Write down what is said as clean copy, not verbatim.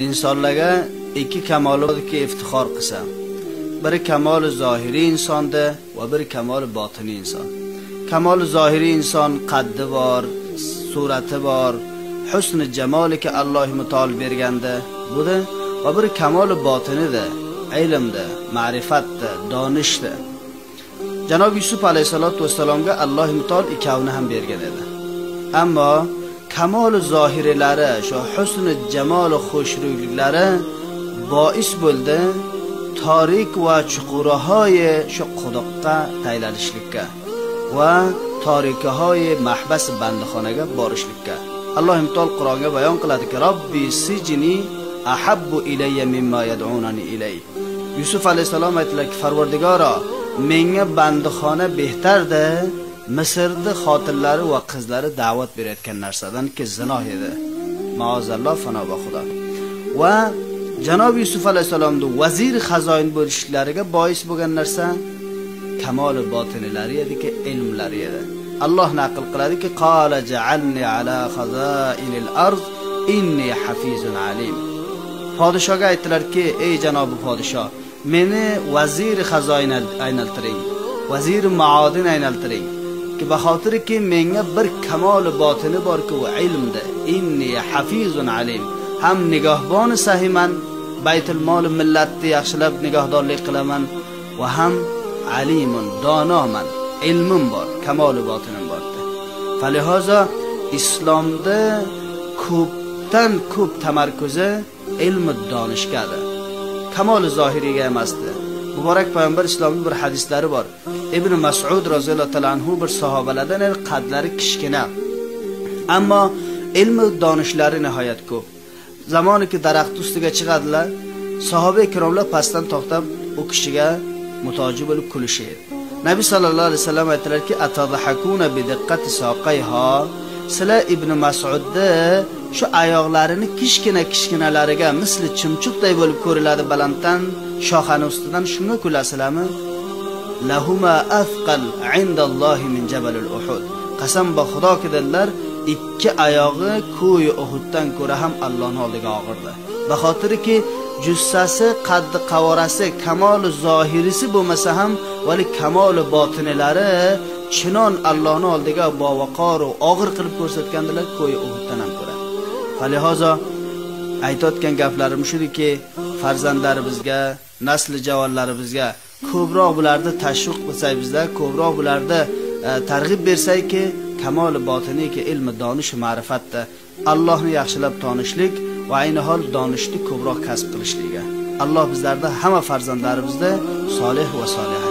insonlarga ikki kamoli borki iftixor qilsa. Biri kamoli zohiriy insonda va biri kamoli botiniy inson. Kamoli zohiriy inson qaddi bor, surati bor, husni jamolika Alloh mutol berganda buni va bir kamoli botinida, ilmda, ma'rifatda, donishda. Janob Yusuf alayhisolatu vassalomga Alloh mutol ikkovini ham bergan edi. Ammo kamoli zohirilari, shu husni jamol xushro'yliklari bois bo'ldi torik va chuqurahoy shu quduqqa taylanishlikka va torikahoy mahbas bandixonaga borishlikka. Alloh imtol Qur'onga bayon qiladiki, Robbi sijni ahabbu ilayya mimma yad'unani ilay. Yusuf alayhisalom aytdilarki, Parvardigoro, menga bandixona behtarda Misrda xotinlari va qizlari da'vat berayotgan narsadan ki zino edi. Maazalloh fanoba xudo. Va Janob Yusuf alayhisalomning vazir xazoin bo'lishlariga bois bo'lgan narsa kamoli botinilari ediki, ilmlari edi. Alloh naql qiladiki, qala ja'alni ala khazainil ard inni hafizun alim. Podshoga aytdilarki, ey janobi podsho, meni vazir xazoin aynaltiring, vazir maodin aynaltiring. Ki baxotirki menga bir kamoli botini borki, u ilmda. Inni hafizun alim. Ham nigohbon sahiman, baytul mol millatni yaxshilab nigohdorlik qilaman va ham alimun, donoman, ilmim bor, kamoli botinim bor. Falihoza islomda ko'pdan ko'p tamarkuzi ilm donishgadir. Kamoli zohiriga emasdi. Muborak payg'ambar islomning bir hadislari bor. Ibn Mas'ud roziyallohu ta'ala anhu bir sahobalardan qadlari kichkina, ammo ilm donishlari nihoyat ko'p. Zamoniki daraxt ustiga chiqadilar, sahoba ikromlar pastdan to'xtab u kishiga mutoji bo'lib kulishadi. Nabiy sallallohu alayhi vasallam aytdilarki, atadhakuna bi diqqati saqayha. Sizlar Ibn Mas'udda shu oyoqlarini kichkinalariga misli chimchuqday bo'lib ko'riladi balanddan shoxani ustidan shunga kulasizlarmi? Lahuma afqal indallohi min jabalil Uhud. Qasam ba Xudo dedilar, ikki oyog'i ko'yi Uhuddan ko'ra ham Allohning oldiga og'irdi. Baxotirki jussasi, qaddi qavorasi, kamoli zohirisi bo'lmasa ham, vali kamoli botinilari chinon Allohning oldiga bovaqor va og'ir qilib ko'rsatgandilar, ko'yi Uhuddan ham ko'ra. Falihozo aytayotgan gaplarim shudiki, farzandlarimizga, nasli javonlarimizga ko'proq bularni tashviq qilsak, bizda ko'proq bularni targ'ib bersayki, kamoli botiniki ilm, donish, ma'rifatda Allohni yaxshilab tanishlik va ayni hol donishni ko'proq kasb qilishligiga. Alloh bizlarda hamma farzandlarimizda solih va solih